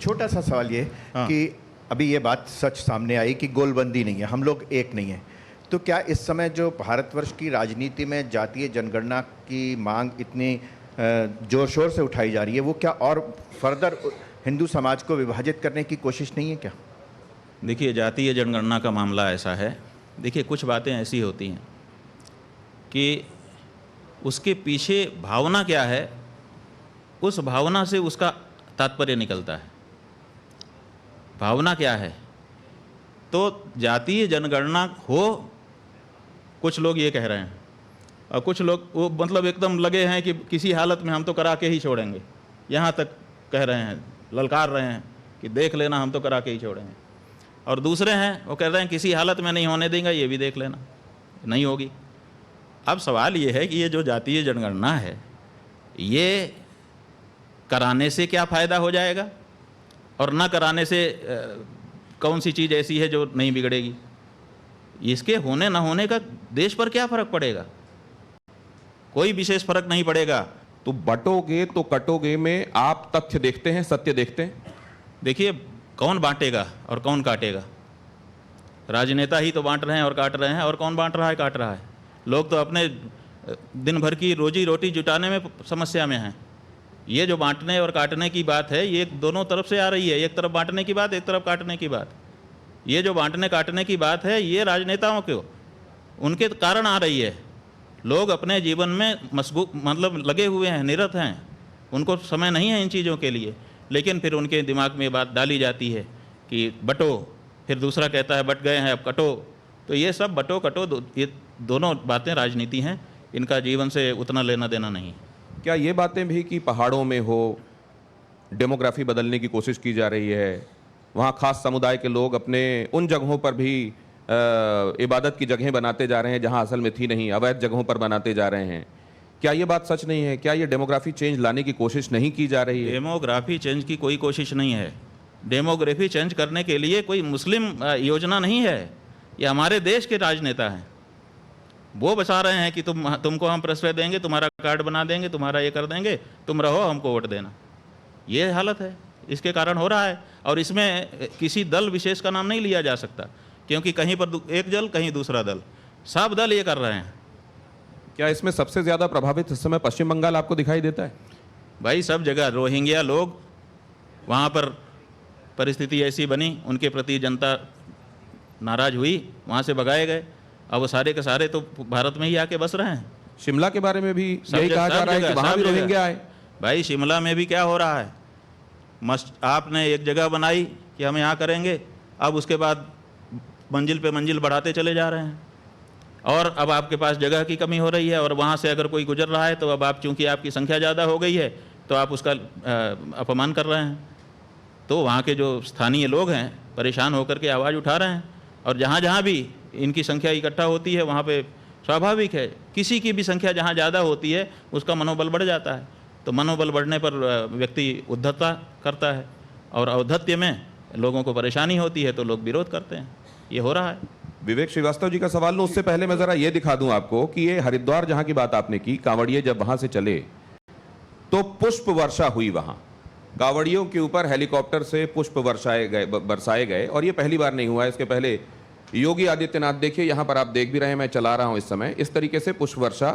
छोटा सा सवाल ये कि अभी ये बात सच सामने आई कि गोलबंदी नहीं है, हम लोग एक नहीं है, तो क्या इस समय जो भारतवर्ष की राजनीति में जातीय जनगणना की मांग इतनी जोर शोर से उठाई जा रही है, वो क्या और फर्दर हिंदू समाज को विभाजित करने की कोशिश नहीं है क्या? देखिए, जातीय जनगणना का मामला ऐसा है, देखिए कुछ बातें ऐसी होती हैं कि उसके पीछे भावना क्या है, उस भावना से उसका तात्पर्य निकलता है। भावना क्या है? तो जातीय जनगणना हो, कुछ लोग ये कह रहे हैं, और कुछ लोग वो मतलब एकदम लगे हैं कि किसी हालत में हम तो करा के ही छोड़ेंगे, यहाँ तक कह रहे हैं, ललकार रहे हैं कि देख लेना हम तो करा के ही छोड़ेंगे। और दूसरे हैं वो कह रहे हैं किसी हालत में नहीं होने देंगे, ये भी देख लेना, नहीं होगी। अब सवाल ये है कि ये जो जातीय जनगणना है, ये कराने से क्या फ़ायदा हो जाएगा और ना कराने से कौन सी चीज़ ऐसी है जो नहीं बिगड़ेगी? इसके होने ना होने का देश पर क्या फ़र्क पड़ेगा? कोई विशेष फ़र्क नहीं पड़ेगा। तो बटोगे तो कटोगे में आप तथ्य देखते हैं, सत्य देखते हैं? देखिए, कौन बांटेगा और कौन काटेगा? राजनेता ही तो बांट रहे हैं और काट रहे हैं, और कौन बांट रहा है, काट रहा है? लोग तो अपने दिन भर की रोजी रोटी जुटाने में समस्या में हैं। ये जो बांटने और काटने की बात है, ये दोनों तरफ से आ रही है, एक तरफ बांटने की बात, एक तरफ काटने की बात। ये जो बांटने काटने की बात है, ये राजनेताओं को उनके कारण आ रही है। लोग अपने जीवन में मतलब लगे हुए हैं, निरत हैं, उनको समय नहीं है इन चीज़ों के लिए, लेकिन फिर उनके दिमाग में बात डाली जाती है कि बटो, फिर दूसरा कहता है बट गए हैं अब कटो। तो ये सब बटो कटो ये दोनों बातें राजनीति हैं, इनका जीवन से उतना लेना देना नहीं। क्या ये बातें भी कि पहाड़ों में हो डेमोग्राफी बदलने की कोशिश की जा रही है, वहाँ खास समुदाय के लोग अपने उन जगहों पर भी इबादत की जगहें बनाते जा रहे हैं जहाँ असल में थी नहीं, अवैध जगहों पर बनाते जा रहे हैं, क्या ये बात सच नहीं है? क्या ये डेमोग्राफी चेंज लाने की कोशिश नहीं की जा रही है? डेमोग्राफी चेंज की कोई कोशिश नहीं है। डेमोग्राफी चेंज करने के लिए कोई मुस्लिम योजना नहीं है, ये हमारे देश के राजनेता हैं, वो बता रहे हैं कि तुमको हम प्रश्रय देंगे, तुम्हारा कार्ड बना देंगे, तुम्हारा ये कर देंगे, तुम रहो, हमको वोट देना। ये हालत है, इसके कारण हो रहा है। और इसमें किसी दल विशेष का नाम नहीं लिया जा सकता, क्योंकि कहीं पर एक दल, कहीं दूसरा दल, सब दल ये कर रहे हैं। क्या इसमें सबसे ज़्यादा प्रभावित इस समय पश्चिम बंगाल आपको दिखाई देता है? भाई सब जगह रोहिंग्या लोग, वहाँ पर परिस्थिति ऐसी बनी, उनके प्रति जनता नाराज़ हुई, वहाँ से भगाए गए। अब वो सारे के सारे तो भारत में ही आके बस रहे हैं। शिमला के बारे में भी यही कहा जा रहा है कि वहाँ भी रोहिंग्या आए। भाई शिमला में भी क्या हो रहा है, आपने एक जगह बनाई कि हम यहाँ करेंगे, अब उसके बाद मंजिल पे मंजिल बढ़ाते चले जा रहे हैं, और अब आपके पास जगह की कमी हो रही है, और वहाँ से अगर कोई गुजर रहा है तो अब आप, चूँकि आपकी संख्या ज़्यादा हो गई है, तो आप उसका अपमान कर रहे हैं। तो वहाँ के जो स्थानीय लोग हैं परेशान होकर के आवाज़ उठा रहे हैं, और जहाँ जहाँ भी इनकी संख्या इकट्ठा होती है, वहाँ पे स्वाभाविक है, किसी की भी संख्या जहाँ ज़्यादा होती है उसका मनोबल बढ़ जाता है। तो मनोबल बढ़ने पर व्यक्ति उद्धतता करता है, और औद्धत्य में लोगों को परेशानी होती है तो लोग विरोध करते हैं। ये हो रहा है। विवेक श्रीवास्तव जी का सवाल लो, उससे पहले मैं ज़रा ये दिखा दूं आपको कि ये हरिद्वार जहाँ की बात आपने की, कांवड़िए जब वहाँ से चले तो पुष्प वर्षा हुई, वहाँ कांवड़ियों के ऊपर हेलीकॉप्टर से पुष्प बरसाए गए, और ये पहली बार नहीं हुआ है। इसके पहले योगी आदित्यनाथ, देखिए यहाँ पर आप देख भी रहे हैं, मैं चला रहा हूँ इस समय, इस तरीके से पुष्प वर्षा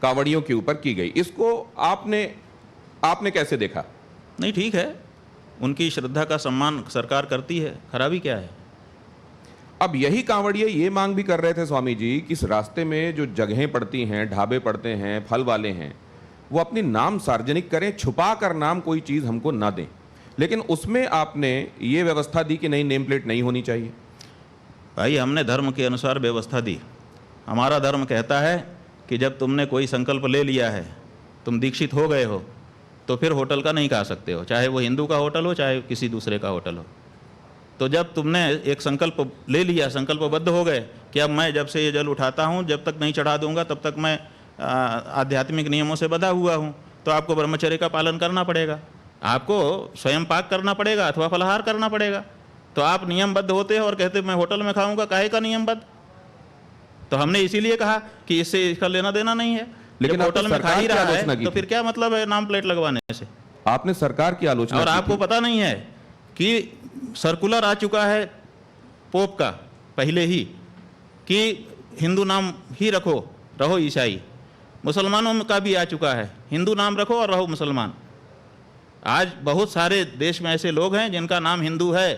कांवड़ियों के ऊपर की गई। इसको आपने कैसे देखा? नहीं, ठीक है, उनकी श्रद्धा का सम्मान सरकार करती है, खराबी क्या है? अब यही कांवड़िए ये मांग भी कर रहे थे स्वामी जी कि इस रास्ते में जो जगहें पड़ती हैं, ढाबे पड़ते हैं, फल वाले हैं, वो अपनी नाम सार्वजनिक करें, छुपा कर नाम कोई चीज़ हमको ना दें, लेकिन उसमें आपने ये व्यवस्था दी कि नहीं, नेम प्लेट नहीं होनी चाहिए। भाई हमने धर्म के अनुसार व्यवस्था दी। हमारा धर्म कहता है कि जब तुमने कोई संकल्प ले लिया है, तुम दीक्षित हो गए हो, तो फिर होटल का नहीं खा सकते हो, चाहे वो हिंदू का होटल हो, चाहे किसी दूसरे का होटल हो। तो जब तुमने एक संकल्प ले लिया, संकल्पबद्ध हो गए कि अब मैं जब से ये जल उठाता हूँ, जब तक नहीं चढ़ा दूंगा तब तक मैं आध्यात्मिक नियमों से बंधा हुआ हूँ, तो आपको ब्रह्मचर्य का पालन करना पड़ेगा, आपको स्वयं पाक करना पड़ेगा अथवा फलाहार करना पड़ेगा। तो आप नियमबद्ध होते हो और कहते मैं होटल में खाऊंगा, काहे का नियमबद्ध? तो हमने इसीलिए कहा कि इससे इसका लेना देना नहीं है। लेकिन होटल में खा ही रहा है तो फिर क्या मतलब है नाम प्लेट लगवाने से? आपने सरकार की आलोचना और आपको पता नहीं है कि सर्कुलर आ चुका है पोप का पहले ही कि हिंदू नाम ही रखो, रहो ईसाई। मुसलमानों का भी आ चुका है, हिंदू नाम रखो और रहो मुसलमान। आज बहुत सारे देश में ऐसे लोग हैं जिनका नाम हिंदू है,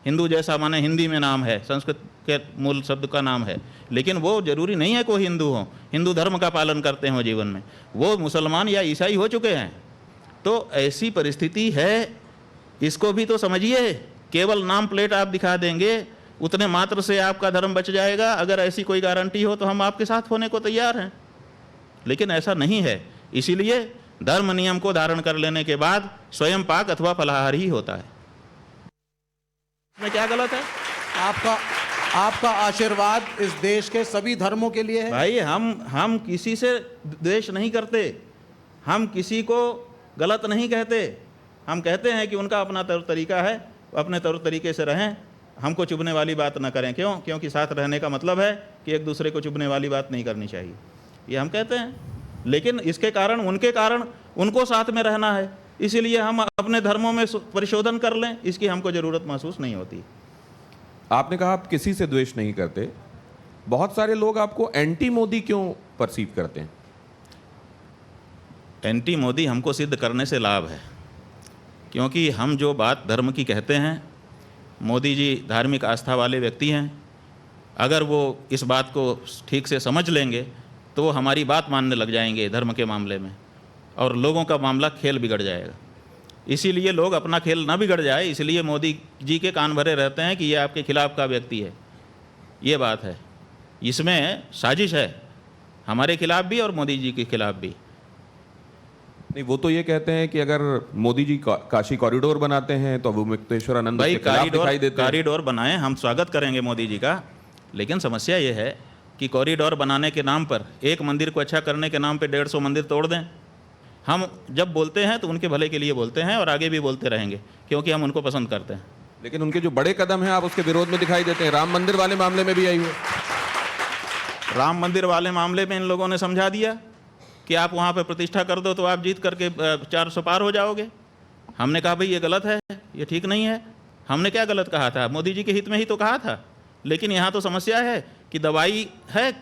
हिंदू जैसा माने हिंदी में नाम है, संस्कृत के मूल शब्द का नाम है, लेकिन वो जरूरी नहीं है कोई हिंदू हो, हिंदू धर्म का पालन करते हो जीवन में, वो मुसलमान या ईसाई हो चुके हैं। तो ऐसी परिस्थिति है, इसको भी तो समझिए। केवल नाम प्लेट आप दिखा देंगे, उतने मात्र से आपका धर्म बच जाएगा। अगर ऐसी कोई गारंटी हो तो हम आपके साथ होने को तैयार हैं, लेकिन ऐसा नहीं है। इसीलिए धर्म नियम को धारण कर लेने के बाद स्वयं पाक अथवा फलाहार ही होता है। इसमें क्या गलत है? आपका आशीर्वाद इस देश के सभी धर्मों के लिए है। भाई हम किसी से द्वेष नहीं करते, हम किसी को गलत नहीं कहते। हम कहते हैं कि उनका अपना तौर तरीका है, अपने तौर तरीके से रहें, हमको चुभने वाली बात ना करें। क्यों? क्योंकि साथ रहने का मतलब है कि एक दूसरे को चुभने वाली बात नहीं करनी चाहिए, ये हम कहते हैं। लेकिन इसके कारण उनको साथ में रहना है, इसीलिए हम अपने धर्मों में परिशोधन कर लें, इसकी हमको ज़रूरत महसूस नहीं होती। आपने कहा आप किसी से द्वेष नहीं करते, बहुत सारे लोग आपको एंटी मोदी क्यों परसीव करते हैं? एंटी मोदी हमको सिद्ध करने से लाभ है, क्योंकि हम जो बात धर्म की कहते हैं, मोदी जी धार्मिक आस्था वाले व्यक्ति हैं। अगर वो इस बात को ठीक से समझ लेंगे तो वो हमारी बात मानने लग जाएंगे धर्म के मामले में, और लोगों का मामला खेल बिगड़ जाएगा। इसीलिए लोग अपना खेल ना बिगड़ जाए, इसलिए मोदी जी के कान भरे रहते हैं कि ये आपके खिलाफ का व्यक्ति है। ये बात है, इसमें साजिश है हमारे खिलाफ भी और मोदी जी के खिलाफ भी। नहीं, वो तो ये कहते हैं कि अगर मोदी जी काशी कॉरिडोर बनाते हैं तो वो मुक्तेश्वरानंद भाई के खिलाफ दिखाई देते हैं। कॉरिडोर बनाएं, हम स्वागत करेंगे मोदी जी का, लेकिन समस्या ये है कि कॉरिडोर बनाने के नाम पर, एक मंदिर को अच्छा करने के नाम पे 150 मंदिर तोड़ दें। हम जब बोलते हैं तो उनके भले के लिए बोलते हैं और आगे भी बोलते रहेंगे, क्योंकि हम उनको पसंद करते हैं। लेकिन उनके जो बड़े कदम हैं आप उसके विरोध में दिखाई देते हैं। राम मंदिर वाले मामले में भी आई हुई। राम मंदिर वाले मामले में इन लोगों ने समझा दिया कि आप वहाँ पे प्रतिष्ठा कर दो तो आप जीत करके 400 पार हो जाओगे। हमने कहा भाई ये गलत है, ये ठीक नहीं है। हमने क्या गलत कहा था? मोदी जी के हित में ही तो कहा था। लेकिन यहाँ तो समस्या है कि दवाई है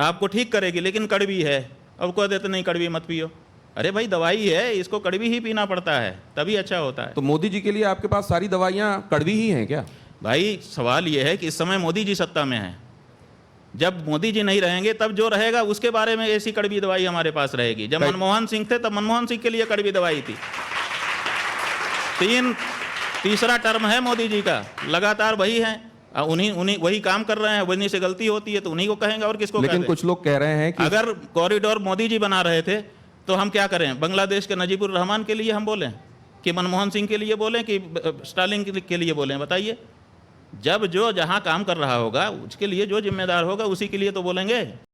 आपको ठीक करेगी, लेकिन कड़वी है, अब कह देते नहीं कड़वी मत पियो। अरे भाई दवाई है, इसको कड़वी ही पीना पड़ता है, तभी अच्छा होता है। तो मोदी जी के लिए आपके पास सारी दवाइयाँ कड़वी ही हैं क्या? भाई सवाल ये है कि इस समय मोदी जी सत्ता में हैं, जब मोदी जी नहीं रहेंगे तब जो रहेगा उसके बारे में ऐसी कड़वी दवाई हमारे पास रहेगी। जब मनमोहन सिंह थे तब मनमोहन सिंह के लिए कड़वी दवाई थी। तीसरा टर्म है मोदी जी का, लगातार वही है, उन्हीं वही काम कर रहे हैं। वहीं से गलती होती है तो उन्हीं को कहेंगे, और किसको? लेकिन कुछ लोग कह रहे हैं कि अगर कॉरिडोर मोदी जी बना रहे थे तो हम क्या करें? बांग्लादेश के नजीबुर रहमान के लिए हम बोलें कि मनमोहन सिंह के लिए बोलें कि स्टालिन के लिए बोलें? बताइए। जब जो जहां काम कर रहा होगा उसके लिए जो जिम्मेदार होगा उसी के लिए तो बोलेंगे।